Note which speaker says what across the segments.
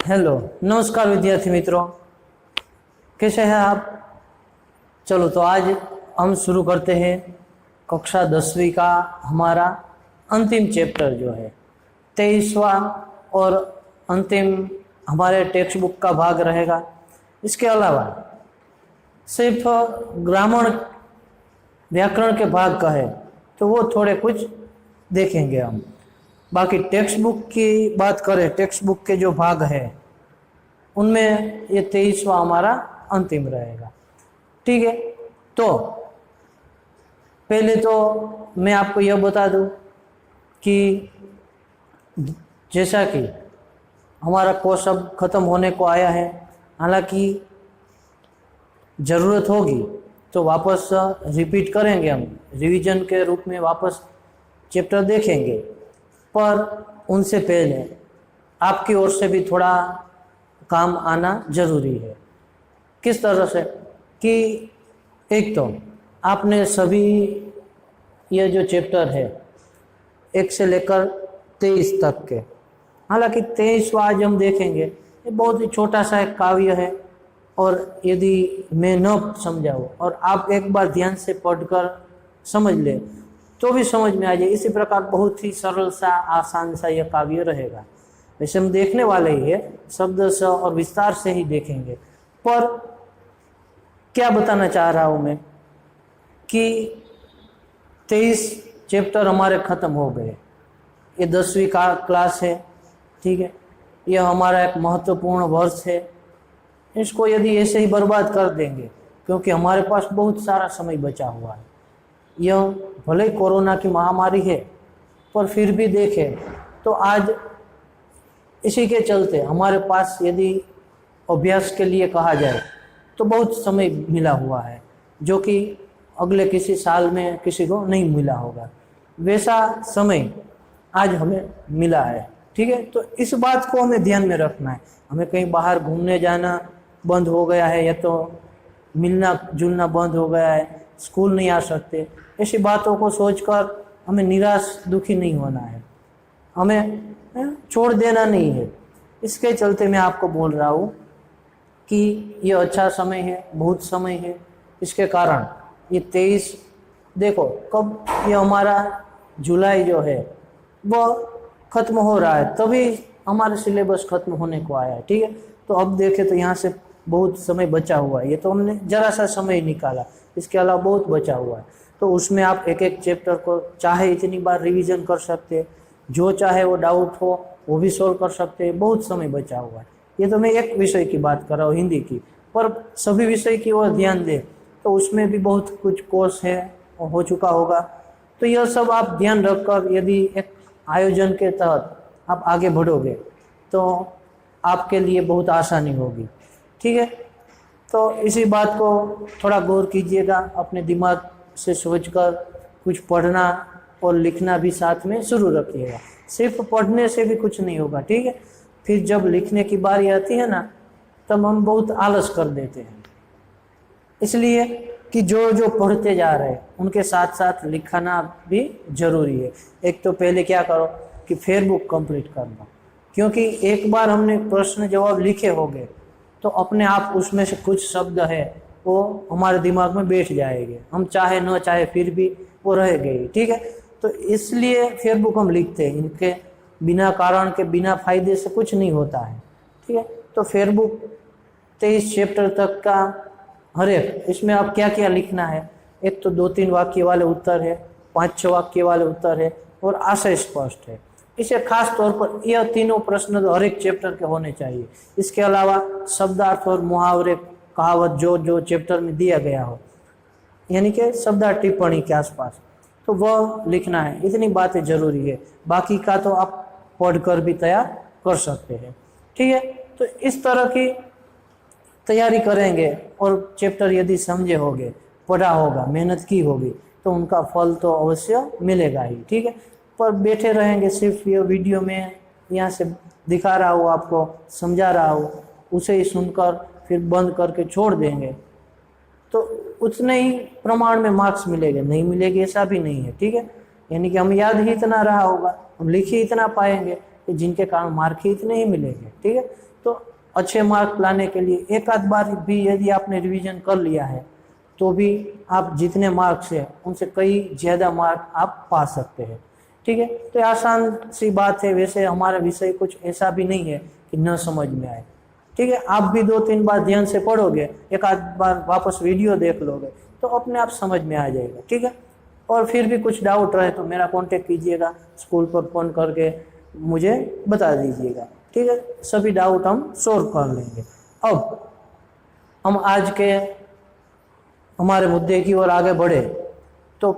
Speaker 1: Hello, नमस्कार विद्यार्थी मित्रों, कैसे हैं आप। चलो तो आज हम शुरू करते हैं कक्षा 10वीं का हमारा अंतिम चैप्टर जो है 23वां और अंतिम हमारे टेक्स्ट बुक का भाग रहेगा। इसके अलावा सिर्फ ग्रामर व्याकरण के भाग का है तो वो थोड़े कुछ देखेंगे हम। बाकी टेक्स्ट बुक की बात करें, टेक्स्ट बुक के जो भाग है उनमें ये 23वां हमारा अंतिम रहेगा। ठीक है, तो पहले तो मैं आपको यह बता दूं कि जैसा कि हमारा कोर्स अब ख़त्म होने को आया है, हालांकि ज़रूरत होगी तो वापस रिपीट करेंगे, हम रिवीजन के रूप में वापस चैप्टर देखेंगे, पर उनसे पहले आपकी ओर से भी थोड़ा काम आना ज़रूरी है। किस तरह से कि एक तो आपने सभी ये जो चैप्टर है 1 से लेकर 23 तक के, हालांकि 23वां आज हम देखेंगे, ये बहुत ही छोटा सा एक काव्य है और यदि मैं न समझाऊँ और आप एक बार ध्यान से पढ़कर समझ ले तो भी समझ में आ जाए। इसी प्रकार बहुत ही सरल सा आसान सा यह काव्य रहेगा। वैसे हम देखने वाले ही है, शब्द से और विस्तार से ही देखेंगे, पर क्या बताना चाह रहा हूँ मैं कि 23 चैप्टर हमारे ख़त्म हो गए। ये 10वीं का क्लास है, ठीक है, यह हमारा एक महत्वपूर्ण वर्ष है। इसको यदि ऐसे ही बर्बाद कर देंगे, क्योंकि हमारे पास बहुत सारा समय बचा हुआ है, यह भले कोरोना की महामारी है पर फिर भी देखें तो आज इसी के चलते हमारे पास यदि अभ्यास के लिए कहा जाए तो बहुत समय मिला हुआ है, जो कि अगले किसी साल में किसी को नहीं मिला होगा। वैसा समय आज हमें मिला है, ठीक है। तो इस बात को हमें ध्यान में रखना है। हमें कहीं बाहर घूमने जाना बंद हो गया है या तो मिलना जुलना बंद हो गया है, स्कूल नहीं आ सकते, ऐसी बातों को सोचकर हमें निराश दुखी नहीं होना है, हमें छोड़ देना नहीं है। इसके चलते मैं आपको बोल रहा हूँ कि ये अच्छा समय है, बहुत समय है। इसके कारण ये 23 देखो कब ये हमारा जुलाई जो है वो ख़त्म हो रहा है, तभी हमारा सिलेबस ख़त्म होने को आया है, ठीक है। तो अब देखें तो यहाँ से बहुत समय बचा हुआ है, ये तो हमने ज़रा सा समय निकाला, इसके अलावा बहुत बचा हुआ है। तो उसमें आप एक एक चैप्टर को चाहे इतनी बार रिवीजन कर सकते हैं, जो चाहे वो डाउट हो वो भी सोल्व कर सकते हैं, बहुत समय बचा हुआ है। ये तो मैं एक विषय की बात कर रहा हूँ, हिंदी की, पर सभी विषय की ओर ध्यान दें तो उसमें भी बहुत कुछ कोर्स है हो चुका होगा। तो यह सब आप ध्यान रखकर यदि एक आयोजन के तहत आप आगे बढ़ोगे तो आपके लिए बहुत आसानी होगी, ठीक है। तो इसी बात को थोड़ा गौर कीजिएगा, अपने दिमाग से सोचकर कुछ पढ़ना और लिखना भी साथ में शुरू रखिएगा। सिर्फ पढ़ने से भी कुछ नहीं होगा, ठीक है। फिर जब लिखने की बारी आती है ना, तब हम बहुत आलस कर देते हैं, इसलिए कि जो जो पढ़ते जा रहे हैं उनके साथ साथ लिखना भी ज़रूरी है। एक तो पहले क्या करो कि फेयर बुक कंप्लीट करना, क्योंकि एक बार हमने प्रश्न जवाब लिखे होंगे तो अपने आप उसमें से कुछ शब्द है वो हमारे दिमाग में बैठ जाएंगे, हम चाहे न चाहे फिर भी वो रहेंगे, ठीक है। तो इसलिए फेयर बुक हम लिखते हैं, इनके बिना कारण के बिना फायदे से कुछ नहीं होता है, ठीक है। तो फेयर बुक 23 चैप्टर तक का हर एक, इसमें आप क्या क्या लिखना है, एक तो 2-3 वाक्य वाले उत्तर है, 5-6 वाक्य वाले उत्तर है और आशय स्पष्ट है। इसे खास तौर पर यह तीनों प्रश्न तो हर एक चैप्टर के होने चाहिए। इसके अलावा शब्दार्थ और मुहावरे कहावत जो जो चैप्टर में दिया गया हो, यानी कि शब्दार्थ टिप्पणी के आसपास, तो वह लिखना है। इतनी बातें ज़रूरी है, बाकी का तो आप पढ़कर भी तैयार कर सकते हैं, ठीक है। तो इस तरह की तैयारी करेंगे और चैप्टर यदि समझे होंगे, पढ़ा होगा, मेहनत की होगी तो उनका फल तो अवश्य मिलेगा ही, ठीक है। पर बैठे रहेंगे सिर्फ ये वीडियो में यहाँ से दिखा रहा हूँ आपको, समझा रहा हूँ, उसे ही सुनकर फिर बंद करके छोड़ देंगे तो उतने ही प्रमाण में मार्क्स मिलेंगे, नहीं मिलेंगे ऐसा भी नहीं है, ठीक है। यानी कि हम याद ही इतना रहा होगा, हम लिख ही इतना पाएंगे कि जिनके कारण मार्क ही इतने ही मिलेंगे, ठीक है। तो अच्छे मार्क लाने के लिए एक आध बार भी यदि आपने रिवीजन कर लिया है तो भी आप जितने मार्क्स है उनसे कई ज़्यादा मार्क आप पा सकते हैं। ठीक है, तो आसान सी बात है। वैसे हमारा विषय कुछ ऐसा भी नहीं है कि न समझ में आए। ठीक है, आप भी 2-3 बार ध्यान से पढ़ोगे, एक आध बार वापस वीडियो देख लोगे तो अपने आप समझ में आ जाएगा। ठीक है, और फिर भी कुछ डाउट रहे तो मेरा कांटेक्ट कीजिएगा, स्कूल पर फ़ोन करके मुझे बता दीजिएगा। ठीक है, सभी डाउट हम सॉल्व कर लेंगे। अब हम आज के हमारे मुद्दे की ओर आगे बढ़े तो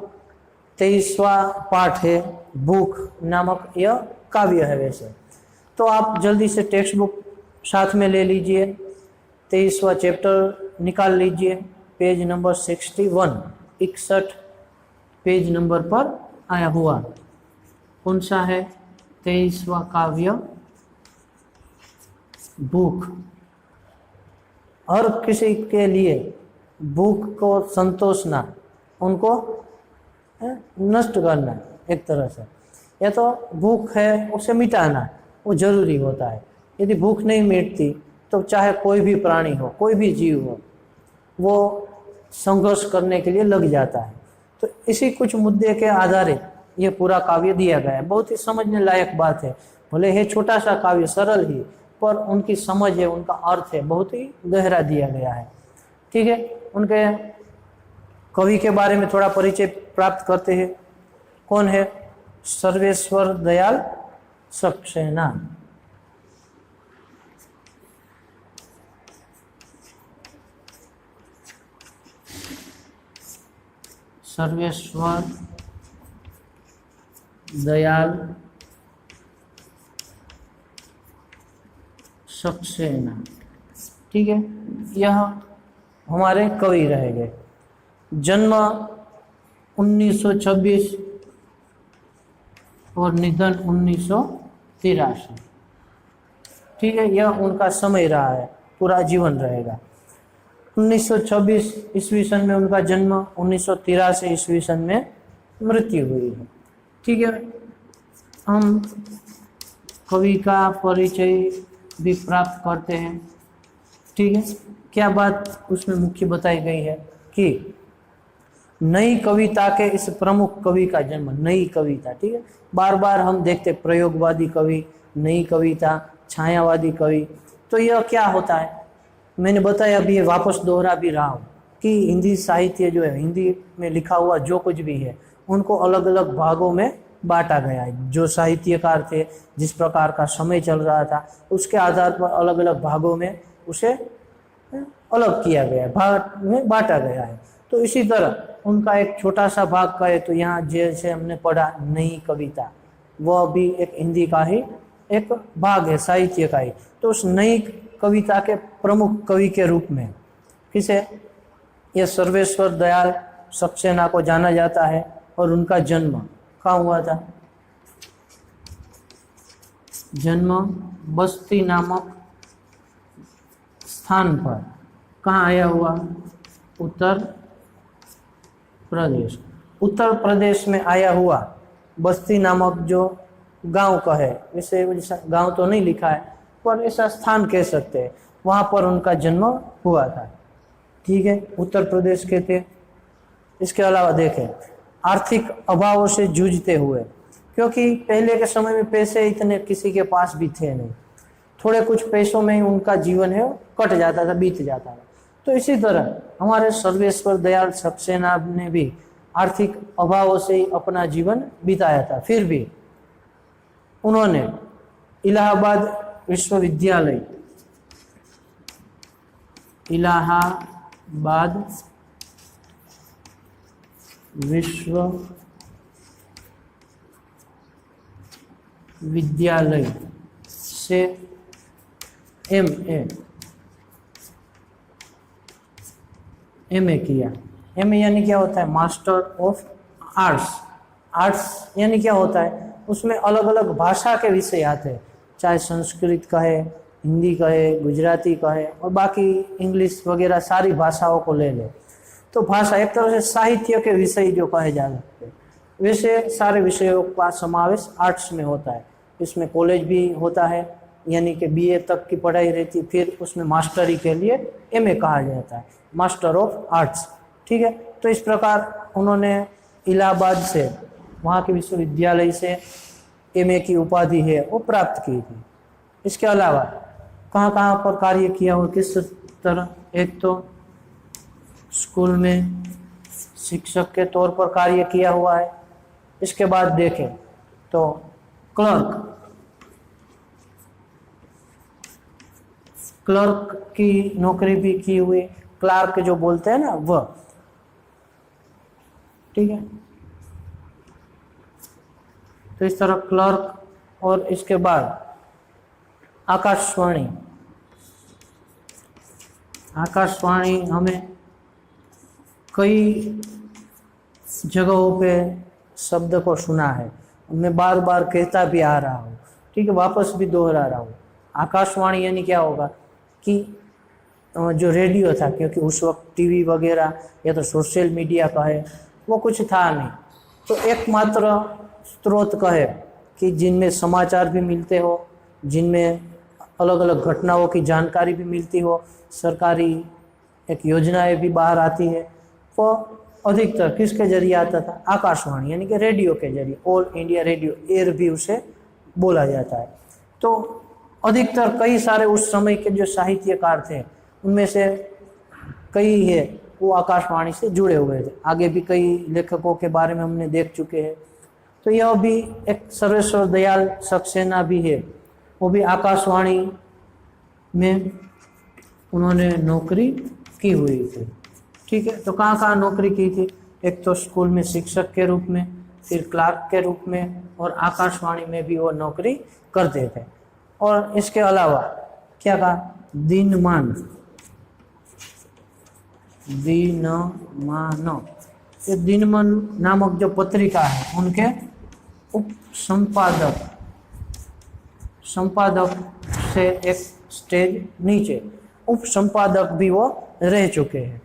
Speaker 1: 23वां पाठ है भूख नामक यह काव्य है। वैसे तो आप जल्दी से टेक्स्ट बुक साथ में ले लीजिए, 23वां चैप्टर निकाल लीजिए, पेज नंबर 61 पेज नंबर पर आया हुआ। कौन सा है? 23वां काव्य भूख। हर किसी के लिए भूख को संतोषना, उनको नष्ट करना एक तरह से, या तो भूख है उसे मिटाना, वो जरूरी होता है। यदि भूख नहीं मिटती तो चाहे कोई भी प्राणी हो, कोई भी जीव हो, वो संघर्ष करने के लिए लग जाता है। तो इसी कुछ मुद्दे के आधारित ये पूरा काव्य दिया गया है। बहुत ही समझने लायक बात है। भले है छोटा सा काव्य, सरल ही, पर उनकी समझ है, उनका अर्थ है, बहुत ही गहरा दिया गया है। ठीक है, उनके कवि के बारे में थोड़ा परिचय प्राप्त करते हैं। कौन है? सर्वेश्वर दयाल सक्सेना। सर्वेश्वर दयाल सक्सेना। ठीक है, यह हमारे कवि रहेंगे। जन्म 1926 और निधन 1983। ठीक है, यह उनका समय रहा है, पूरा जीवन रहेगा। 1926 ईस्वी सन में उनका जन्म, 1983 ईस्वी सन में मृत्यु हुई है। ठीक है, हम कवि का परिचय भी प्राप्त करते हैं। ठीक है, क्या बात उसमें मुख्य बताई गई है कि नई कविता के इस प्रमुख कवि का जन्म, नई कविता। ठीक है, बार बार हम देखते प्रयोगवादी कवि, नई कविता, छायावादी कवि। तो यह क्या होता है, मैंने बताया, अभी वापस दोहरा भी रहा हूँ कि हिंदी साहित्य जो है, हिंदी में लिखा हुआ जो कुछ भी है, उनको अलग अलग भागों में बांटा गया है। जो साहित्यकार थे, जिस प्रकार का समय चल रहा था, उसके आधार पर अलग अलग भागों में उसे अलग किया गया है, भाग में बांटा गया है। तो इसी तरह उनका एक छोटा सा भाग का है, तो यहाँ जैसे हमने पढ़ा नई कविता, वह भी एक हिंदी का ही एक भाग है, साहित्य का ही। तो उस नई कविता के प्रमुख कवि के रूप में किसे, यह सर्वेश्वर दयाल सक्सेना को जाना जाता है। और उनका जन्म कहाँ हुआ था? जन्म बस्ती नामक स्थान पर। कहाँ आया हुआ? उत्तर प्रदेश। उत्तर प्रदेश में आया हुआ बस्ती नामक जो गांव का है, वैसे गांव तो नहीं लिखा है, पर ऐसा स्थान कह सकते हैं, वहाँ पर उनका जन्म हुआ था। ठीक है, उत्तर प्रदेश के थे। इसके अलावा देखें, आर्थिक अभावों से जूझते हुए, क्योंकि पहले के समय में पैसे इतने किसी के पास भी थे नहीं, थोड़े कुछ पैसों में ही उनका जीवन है कट जाता था, बीत जाता था। तो इसी तरह हमारे सर्वेश्वर दयाल सक्सेना ने भी आर्थिक अभावों से ही अपना जीवन बिताया था। फिर भी उन्होंने इलाहाबाद विश्वविद्यालय, इलाहाबाद विश्वविद्यालय से एमए किया। एमए यानी क्या होता है? Master of arts. आर्ट्स यानी क्या होता है? उसमें अलग अलग भाषा के विषय आते हैं, चाहे संस्कृत का है, हिंदी का है, गुजराती का है, और बाकी इंग्लिश वगैरह सारी भाषाओं को ले ले तो भाषा एक तरह से साहित्य के विषय जो कहे जा सकते हैं, वैसे सारे विषयों का समावेश आर्ट्स में होता है। इसमें कॉलेज भी होता है यानी कि बीए तक की पढ़ाई रहती, फिर उसमें मास्टरी के लिए एमए कहा जाता है, मास्टर ऑफ आर्ट्स। ठीक है, तो इस प्रकार उन्होंने इलाहाबाद से, वहाँ के विश्वविद्यालय से एमए की उपाधि है वो प्राप्त की थी। इसके अलावा कहाँ कहाँ पर कार्य किया हुआ, किस तरह, एक तो स्कूल में शिक्षक के तौर पर कार्य किया हुआ है। इसके बाद देखें तो क्लर्क की नौकरी भी की हुई, क्लार्क जो बोलते हैं ना वह। ठीक है, तो इस तरह क्लर्क। और इसके बाद आकाशवाणी हमें कई जगहों पे शब्द को सुना है, मैं बार बार कहता भी आ रहा हूँ। ठीक है, वापस भी दोहरा रहा हूँ। आकाशवाणी यानी क्या होगा कि जो रेडियो था, क्योंकि उस वक्त टीवी वगैरह या तो सोशल मीडिया का है वो कुछ था नहीं, तो एकमात्र स्रोत कहे कि जिनमें समाचार भी मिलते हो, जिनमें अलग अलग घटनाओं की जानकारी भी मिलती हो, सरकारी एक योजनाएं भी बाहर आती है, वो अधिकतर किसके जरिए आता था? आकाशवाणी यानी कि रेडियो के जरिए। ऑल इंडिया रेडियो, एयर भी उसे बोला जाता है। तो अधिकतर कई सारे उस समय के जो साहित्यकार थे उनमें से कई है वो आकाशवाणी से जुड़े हुए थे। आगे भी कई लेखकों के बारे में हमने देख चुके हैं। तो यह भी एक सर्वेश्वर दयाल सक्सेना भी है, वो भी आकाशवाणी में उन्होंने नौकरी की हुई थी। ठीक है, तो कहाँ कहाँ नौकरी की थी? एक तो स्कूल में शिक्षक के रूप में, फिर क्लार्क के रूप में, और आकाशवाणी में भी वो नौकरी करते थे। और इसके अलावा क्या कहा? दिनमान, ये दिनमान नामक जो पत्रिका है उनके उप संपादक से एक स्टेज नीचे उप संपादक भी वो रह चुके हैं।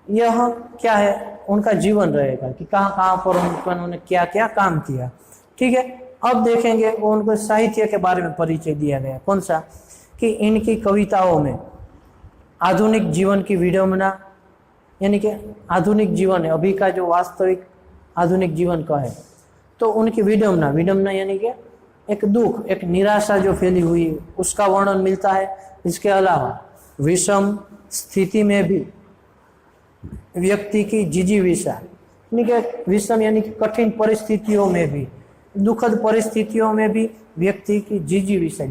Speaker 1: यह क्या है? उनका जीवन रहेगा कि कहाँ कहाँ पर उन्होंने क्या क्या काम किया। ठीक है, अब देखेंगे वो उनको साहित्य के बारे में परिचय दिया गया। कौन सा? कि इनकी कविताओं में आधुनिक जीवन की विडंबना, यानी कि आधुनिक जीवन है अभी का जो वास्तविक आधुनिक जीवन का है, तो उनकी विडंबना यानी कि एक दुख, एक निराशा जो फैली हुई उसका वर्णन मिलता है। इसके अलावा विषम स्थिति में भी व्यक्ति की जिजीविषा, यानी कि विषम यानी कि कठिन परिस्थितियों में भी, दुखद परिस्थितियों में भी व्यक्ति की जिजीविषा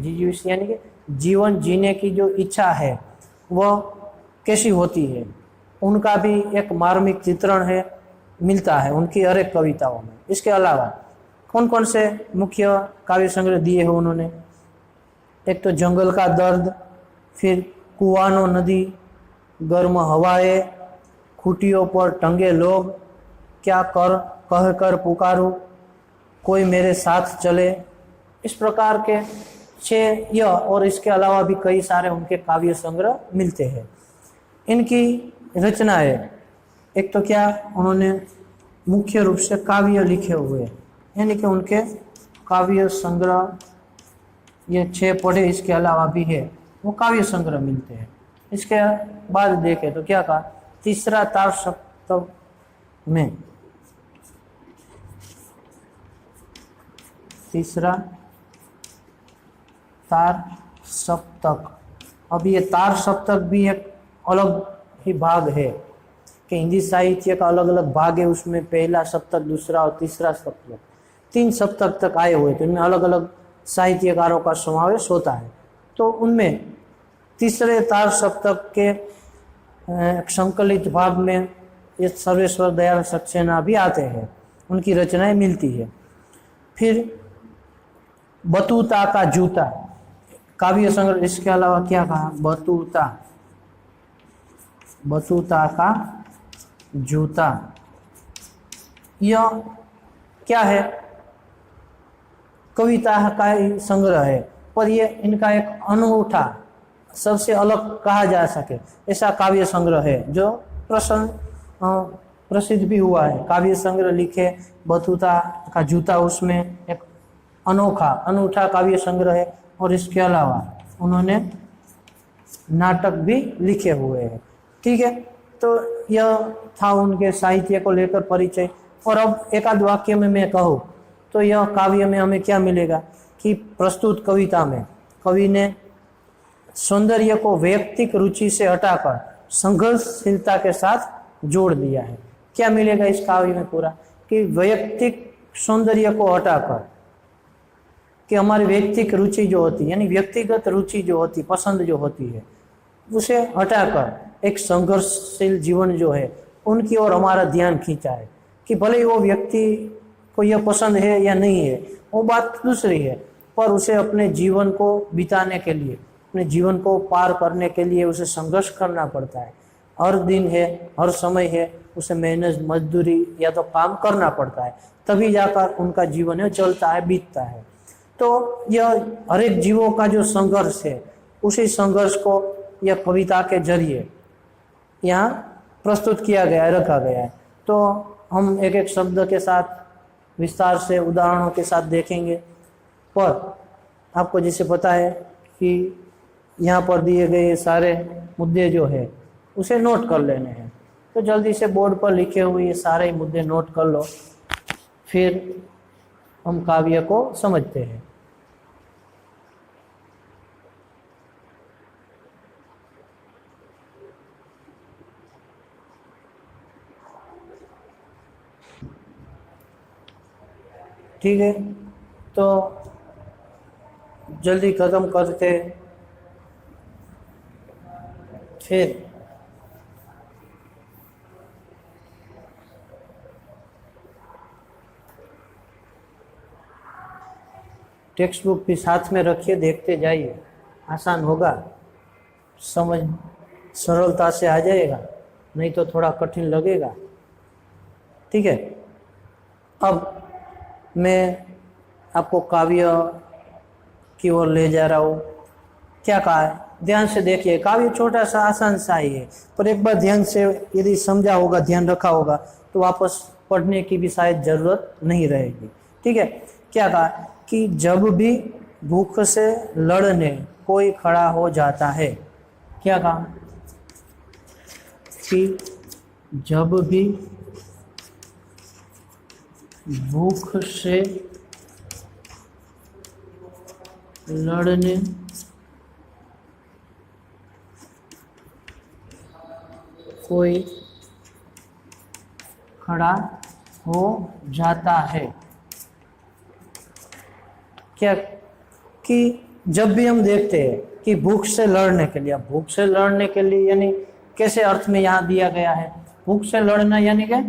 Speaker 1: यानी कि जीवन जीने की जो इच्छा है वह कैसी होती है, उनका भी एक मार्मिक चित्रण है, मिलता है उनकी हर एक कविताओं में। इसके अलावा कौन कौन से मुख्य काव्य संग्रह दिए हैं उन्होंने? एक तो जंगल का दर्द, फिर कुआनो नदी, गर्म हवाएं, खूटियों पर टंगे लोग, क्या कर कह कर पुकारूं, कोई मेरे साथ चले। इस प्रकार के 6 यह और इसके अलावा भी कई सारे उनके काव्य संग्रह मिलते हैं। इनकी रचनाएं, एक तो क्या उन्होंने मुख्य रूप से काव्य लिखे हुए, यानी कि उनके काव्य संग्रह ये 6 पढ़े, इसके अलावा भी है वो काव्य संग्रह मिलते हैं। इसके बाद देखें तो क्या कहा? तीसरा तार सप्तक में, तीसरा तार सप्तक, अब ये तार सप्तक भी एक अलग ही भाग है कि हिंदी साहित्य का अलग अलग भाग है। उसमें पहला सप्तक, दूसरा और तीसरा सप्तक, 3 सप्तक तक आए हुए थे। इनमें अलग अलग साहित्यकारों का समावेश होता है। तो उनमें तीसरे तार सप्तक के संकलित भाग में ये सर्वेश्वर दयाल सक्सेना भी आते हैं, उनकी रचनाएं मिलती है। फिर बतूता का जूता काव्य संग्रह, इसके अलावा क्या कहा? बतूता का जूता, यह क्या है? कविता का ही संग्रह है, पर यह इनका एक अनूठा, सबसे अलग कहा जा सके ऐसा काव्य संग्रह है जो प्रसिद्ध भी हुआ है। काव्य संग्रह लिखे बतूता का जूता, उसमें एक अनोखा अनूठा काव्य संग्रह है, और इसके अलावा उन्होंने नाटक भी लिखे हुए हैं। ठीक है, तो यह था उनके साहित्य को लेकर परिचय। और अब एक आध वाक्य में मैं कहूँ तो यह काव्य में हमें क्या मिलेगा कि प्रस्तुत कविता में कवि ने सौंदर्य को वैयक्तिक रुचि से हटाकर संघर्षशीलता के साथ जोड़ दिया है। क्या मिलेगा इस काव्य में पूरा कि वैयक्तिक सौंदर्य को हटाकर, कि हमारी व्यक्तिक रुचि जो होती है, यानी व्यक्तिगत रुचि जो होती, पसंद जो होती है, उसे हटाकर एक संघर्षशील जीवन जो है उनकी ओर हमारा ध्यान खींचा है। कि भले ही वो व्यक्ति को यह पसंद है या नहीं है, वो बात दूसरी है, पर उसे अपने जीवन को बिताने के लिए, अपने जीवन को पार करने के लिए उसे संघर्ष करना पड़ता है। हर दिन है, हर समय है, उसे मेहनत मजदूरी या तो काम करना पड़ता है, तभी जाकर उनका जीवन है चलता है, बीतता है। तो यह हर एक जीवों का जो संघर्ष है, उसी संघर्ष को यह कविता के जरिए यहाँ प्रस्तुत किया गया है, रखा गया है। तो हम एक एक शब्द के साथ विस्तार से उदाहरणों के साथ देखेंगे, पर आपको जैसे पता है कि यहाँ पर दिए गए सारे मुद्दे जो है उसे नोट कर लेने हैं। तो जल्दी से बोर्ड पर लिखे हुए ये सारे मुद्दे नोट कर लो, फिर हम काव्य को समझते हैं। ठीक है, तो जल्दी ख़त्म करते फिर टेक्स्ट बुक भी साथ में रखिए, देखते जाइए, आसान होगा, समझ सरलता से आ जाएगा, नहीं तो थोड़ा कठिन लगेगा। ठीक है, अब मैं आपको काव्य की ओर ले जा रहा हूँ। क्या कहा है, ध्यान से देखिए। काव्य छोटा सा आसान सा ही है, पर एक बार ध्यान से यदि समझा होगा, ध्यान रखा होगा, तो वापस पढ़ने की भी शायद जरूरत नहीं रहेगी। ठीक है, क्या कहा कि जब भी भूख से लड़ने कोई खड़ा हो जाता है, क्या कहा कि जब भी भूख से लड़ने कोई खड़ा हो जाता है। क्या कि जब भी हम देखते हैं कि भूख से लड़ने के लिए, भूख से लड़ने के लिए यानी कैसे अर्थ में यहाँ दिया गया है, भूख से लड़ना यानी क्या,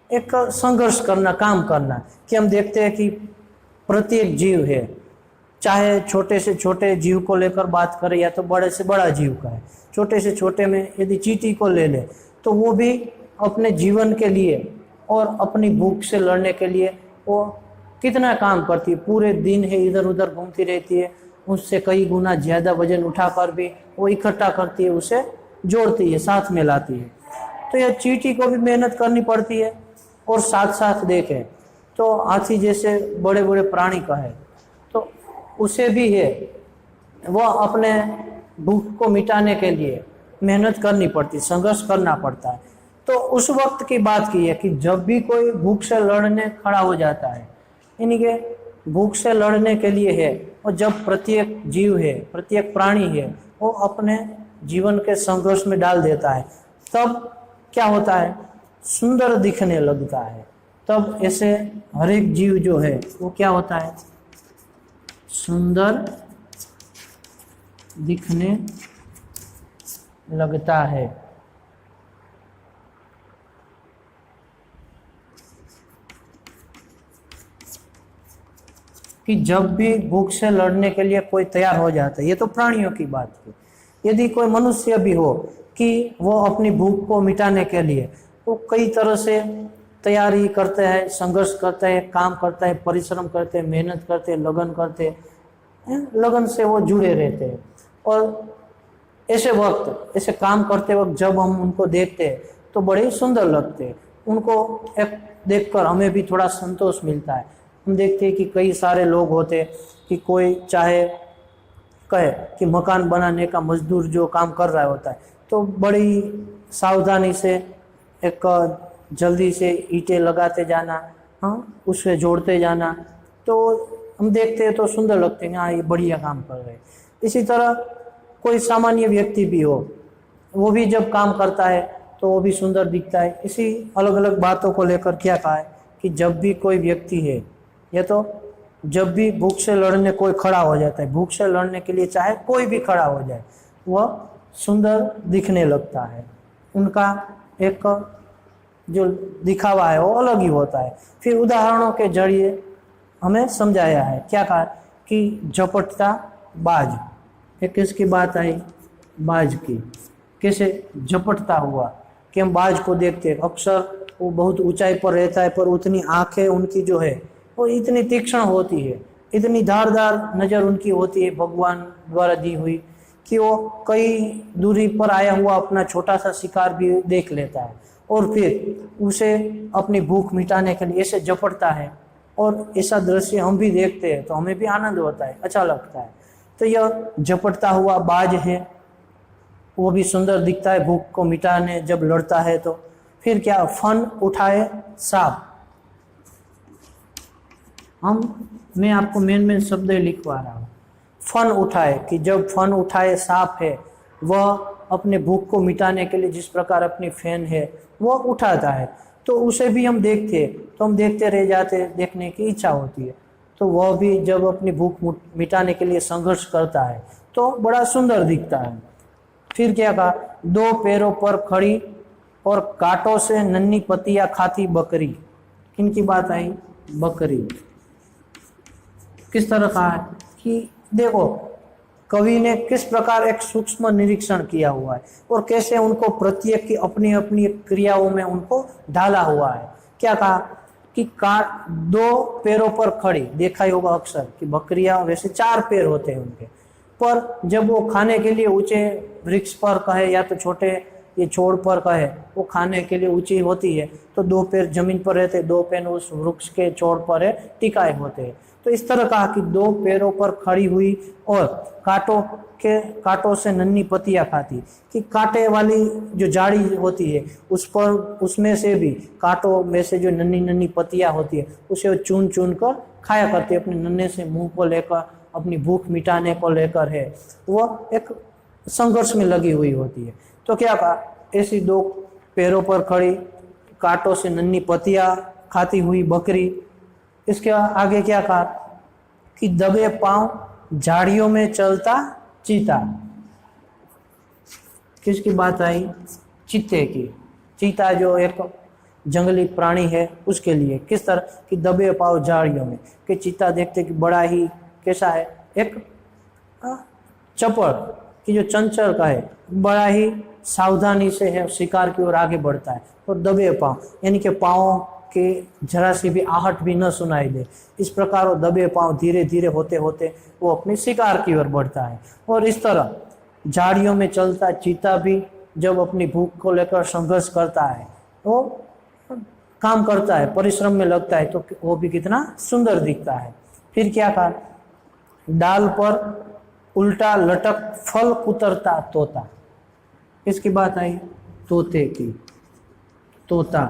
Speaker 1: एक संघर्ष करना, काम करना। कि हम देखते हैं कि प्रत्येक जीव है, चाहे छोटे से छोटे जीव को लेकर बात करें या तो बड़े से बड़ा जीव का है। छोटे से छोटे में यदि चींटी को ले ले तो वो भी अपने जीवन के लिए और अपनी भूख से लड़ने के लिए वो कितना काम करती है, पूरे दिन है इधर उधर घूमती रहती है, उससे कई गुना ज़्यादा वजन उठाकर भी वो इकट्ठा करती है, उसे जोड़ती है, साथ में लाती है। तो यह चींटी को भी मेहनत करनी पड़ती है। और साथ साथ देखें तो हाथी जैसे बड़े बड़े प्राणी का है, तो उसे भी है, वो अपने भूख को मिटाने के लिए मेहनत करनी पड़ती, संघर्ष करना पड़ता है। तो उस वक्त की बात की है कि जब भी कोई भूख से लड़ने खड़ा हो जाता है, यानी कि भूख से लड़ने के लिए है, और जब प्रत्येक जीव है, प्रत्येक प्राणी है, वो अपने जीवन के संघर्ष में डाल देता है, तब क्या होता है, सुंदर दिखने लगता है। तब ऐसे हर एक जीव जो है वो क्या होता है, सुंदर दिखने लगता है। कि जब भी भूख से लड़ने के लिए कोई तैयार हो जाता है, ये तो प्राणियों की बात है, यदि कोई मनुष्य भी हो कि वो अपनी भूख को मिटाने के लिए वो कई तरह से तैयारी करते हैं, संघर्ष करते हैं, काम करते हैं, परिश्रम करते हैं, मेहनत करते हैं, लगन करते हैं, लगन से वो जुड़े रहते हैं। और ऐसे वक्त, ऐसे काम करते वक्त जब हम उनको देखते हैं तो बड़े ही सुंदर लगते हैं, उनको एक देखकर हमें भी थोड़ा संतोष मिलता है, हम देखते हैं कि कई सारे लोग होते कि कोई चाहे कहे कि मकान बनाने का मजदूर जो काम कर रहा होता है तो बड़ी सावधानी से एक जल्दी से ईंटें लगाते जाना, हाँ, उसे जोड़ते जाना, तो हम देखते हैं तो सुंदर लगते हैं, हाँ ये बढ़िया काम कर रहे हैं। इसी तरह कोई सामान्य व्यक्ति भी हो, वो भी जब काम करता है तो वो भी सुंदर दिखता है। इसी अलग अलग बातों को लेकर क्या कहा है कि जब भी कोई व्यक्ति है या तो जब भी भूख से लड़ने कोई खड़ा हो जाता है, भूख से लड़ने के लिए चाहे कोई भी खड़ा हो जाए, वह सुंदर दिखने लगता है। उनका एक जो दिखावा है वो अलग ही होता है। फिर उदाहरणों के जरिए हमें समझाया है, क्या कहा कि झपटता बाज, ये किसकी बात आई? बाज की। कैसे झपटता हुआ कि हम बाज को देखते हैं, अक्सर वो बहुत ऊंचाई पर रहता है पर उतनी आंखें उनकी जो है वो इतनी तीक्ष्ण होती है, इतनी धारदार नज़र उनकी होती है भगवान द्वारा दी हुई कि वो कई दूरी पर आया हुआ अपना छोटा सा शिकार भी देख लेता है और फिर उसे अपनी भूख मिटाने के लिए ऐसे झपटता है। और ऐसा दृश्य हम भी देखते हैं तो हमें भी आनंद होता है, अच्छा लगता है। तो यह झपटता हुआ बाज है, वो भी सुंदर दिखता है भूख को मिटाने जब लड़ता है तो। फिर क्या? फन उठाए सांप। मैं आपको मेन शब्द लिखवा रहा हूँ। फन उठाए कि जब फन उठाए सांप है, वह अपने भूख को मिटाने के लिए जिस प्रकार अपनी फैन है वह उठाता है, तो उसे भी हम देखते हैं तो हम देखते रह जाते, देखने की इच्छा होती है। तो वह भी जब अपनी भूख मिटाने के लिए संघर्ष करता है तो बड़ा सुंदर दिखता है। फिर क्या कहा? दो पैरों पर खड़ी और कांटों से नन्ही पत्तियां खाती बकरी। किनकी बात आई? बकरी। किस तरह कहा है कि देखो कवि ने किस प्रकार एक सूक्ष्म निरीक्षण किया हुआ है और कैसे उनको प्रत्येक की अपनी अपनी क्रियाओं में उनको ढाला हुआ है। क्या कहा कि दो पैरों पर खड़ी, देखा ही होगा अक्सर कि बकरियां वैसे चार पैर होते हैं उनके, पर जब वो खाने के लिए ऊंचे वृक्ष पर कहे या तो छोटे ये छोड़ पर कहे वो खाने के लिए ऊंची होती है तो दो पैर जमीन पर रहते, दो पैर उस वृक्ष के छोड़ पर है टिकाए होते हैं। तो इस तरह कहा कि दो पैरों पर खड़ी हुई और कांटों से नन्ही पत्तियां खाती, कि कांटे वाली जो झाड़ी होती है उस पर उसमें से भी कांटों में से जो नन्ही नन्ही पत्तियां होती है उसे चुन चुन कर खाया करती है, अपने नन्हे से मुंह को लेकर अपनी भूख मिटाने को लेकर है, वह एक संघर्ष में लगी हुई होती है। तो क्या कहा? ऐसी दो पैरों पर खड़ी कांटों से नन्ही पत्तियां खाती हुई बकरी। इसके आगे क्या कहा कि दबे पांव झाड़ियों में चलता चीता। किसकी बात आई? चीते की। चीता जो एक जंगली प्राणी है उसके लिए किस तरह कि दबे पांव झाड़ियों में, कि चीता देखते कि बड़ा ही कैसा है, एक चपड़ कि जो चंचल का है, बड़ा ही सावधानी से है शिकार की ओर आगे बढ़ता है। और दबे पांव यानी कि पांव के जरा सी भी आहट भी न सुनाई दे, इस प्रकार वो दबे पांव धीरे धीरे होते होते वो अपने शिकार की ओर बढ़ता है। और इस तरह झाड़ियों में चलता चीता भी जब अपनी भूख को लेकर संघर्ष करता है, वो काम करता है, परिश्रम में लगता है, तो वो भी कितना सुंदर दिखता है। फिर क्या कहा? डाल पर उल्टा लटक फल कुतरता तोता। किसकी बात आई? तोते की। तोता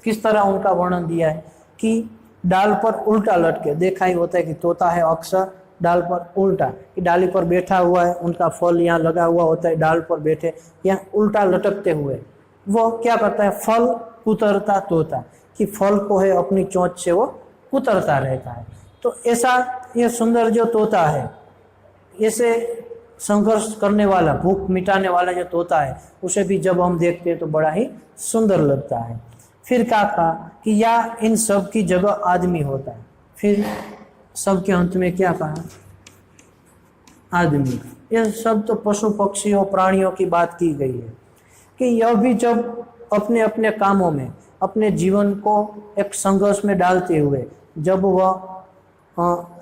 Speaker 1: किस तरह उनका वर्णन दिया है कि डाल पर उल्टा लटके, देखा ही होता है कि तोता है अक्सर डाल पर उल्टा, कि डाली पर बैठा हुआ है, उनका फल यहाँ लगा हुआ होता है, डाल पर बैठे यहाँ उल्टा लटकते हुए वो क्या करता है? फल कुतरता तोता, कि फल को है अपनी चोंच से वो कुतरता रहता है। तो ऐसा ये सुंदर जो तोता है, ऐसे संघर्ष करने वाला, भूख मिटाने वाला जो तोता है, उसे भी जब हम देखते हैं तो बड़ा ही सुंदर लगता है। फिर क्या कहा कि या इन सब की जगह आदमी होता है। फिर सबके अंत में क्या कहा? आदमी। यह सब तो पशु पक्षियों प्राणियों की बात की गई है कि यह भी जब अपने अपने कामों में अपने जीवन को एक संघर्ष में डालते हुए जब वह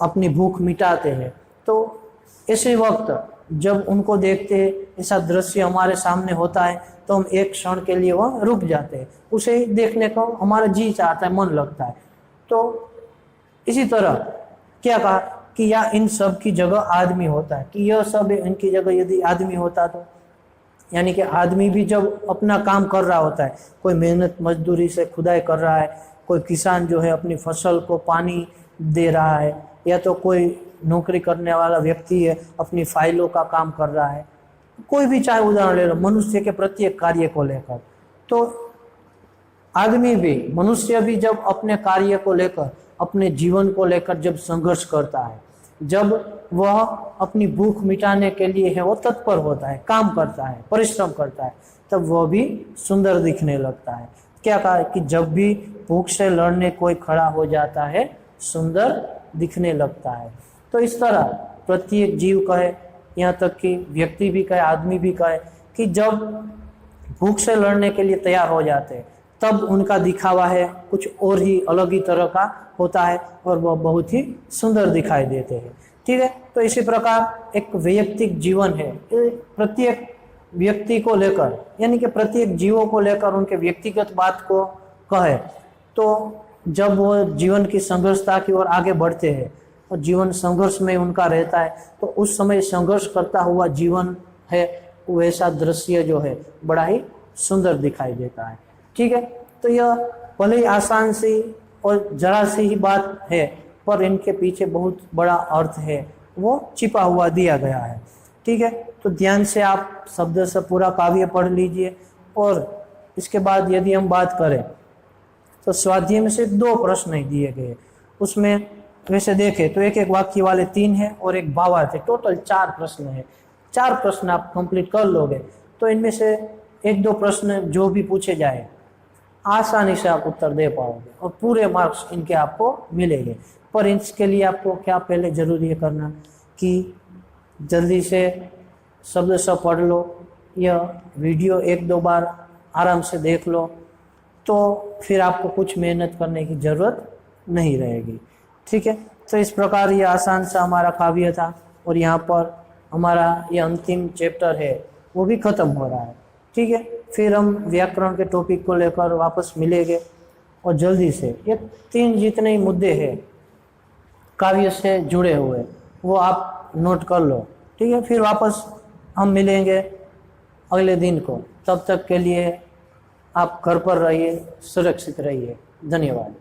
Speaker 1: अपनी भूख मिटाते हैं, तो ऐसे वक्त जब उनको देखते हैं, ऐसा दृश्य हमारे सामने होता है, तो हम एक क्षण के लिए वह रुक जाते हैं, उसे देखने को हमारा जी चाहता है, मन लगता है। तो इसी तरह क्या कहा कि या इन सब की जगह आदमी होता है, कि यह सब इनकी जगह यदि आदमी होता तो, यानी कि आदमी भी जब अपना काम कर रहा होता है, कोई मेहनत मजदूरी से खुदाई कर रहा है, कोई किसान जो है अपनी फसल को पानी दे रहा है, या तो कोई नौकरी करने वाला व्यक्ति है अपनी फाइलों का काम कर रहा है, कोई भी चाहे उदाहरण ले लो मनुष्य के प्रत्येक कार्य को लेकर, तो आदमी भी, मनुष्य भी जब अपने कार्य को लेकर, अपने जीवन को लेकर जब संघर्ष करता है, जब वह अपनी भूख मिटाने के लिए है वो तत्पर होता है, काम करता है, परिश्रम करता है, तब वह भी सुंदर दिखने लगता है। क्या कहा कि जब भी भूख से लड़ने कोई खड़ा हो जाता है सुंदर दिखने लगता है। तो इस तरह प्रत्येक जीव कहे, यहाँ तक कि व्यक्ति भी कहे, आदमी भी कहे, कि जब भूख से लड़ने के लिए तैयार हो जाते हैं तब उनका दिखावा है कुछ और ही अलग ही तरह का होता है और वह बहुत ही सुंदर दिखाई देते हैं। ठीक है, तो इसी प्रकार एक वैयक्तिक जीवन है, प्रत्येक व्यक्ति को लेकर, यानी कि प्रत्येक जीवों को लेकर उनके व्यक्तिगत बात को कहे, तो जब वो जीवन की संघर्षता की ओर आगे बढ़ते हैं और जीवन संघर्ष में उनका रहता है, तो उस समय संघर्ष करता हुआ जीवन है, वैसा दृश्य जो है बड़ा ही सुंदर दिखाई देता है। ठीक है, तो यह भले ही आसान सी और जरा सी ही बात है, पर इनके पीछे बहुत बड़ा अर्थ है, वो छिपा हुआ दिया गया है। ठीक है, तो ध्यान से आप शब्द से पूरा काव्य पढ़ लीजिए, और इसके बाद यदि हम बात करें तो स्वाध्याय में से 2 प्रश्न ही दिए गए, उसमें वैसे देखें तो एक एक वाक्य वाले 3 है और एक भावार्थ है, टोटल 4 प्रश्न है। 4 प्रश्न आप कंप्लीट कर लोगे तो इनमें से 1-2 प्रश्न जो भी पूछे जाए आसानी से आप उत्तर दे पाओगे और पूरे मार्क्स इनके आपको मिलेंगे। पर इसके लिए आपको क्या पहले जरूरी है करना कि जल्दी से शब्द सब पढ़ लो, यह वीडियो 1-2 बार आराम से देख लो, तो फिर आपको कुछ मेहनत करने की ज़रूरत नहीं रहेगी। ठीक है, तो इस प्रकार ये आसान सा हमारा काव्य था और यहाँ पर हमारा ये अंतिम चैप्टर है वो भी ख़त्म हो रहा है। ठीक है, फिर हम व्याकरण के टॉपिक को लेकर वापस मिलेंगे और जल्दी से ये 3 जितने ही मुद्दे हैं काव्य से जुड़े हुए वो आप नोट कर लो। ठीक है, फिर वापस हम मिलेंगे अगले दिन को। तब तक के लिए आप घर पर रहिए, सुरक्षित रहिए। धन्यवाद।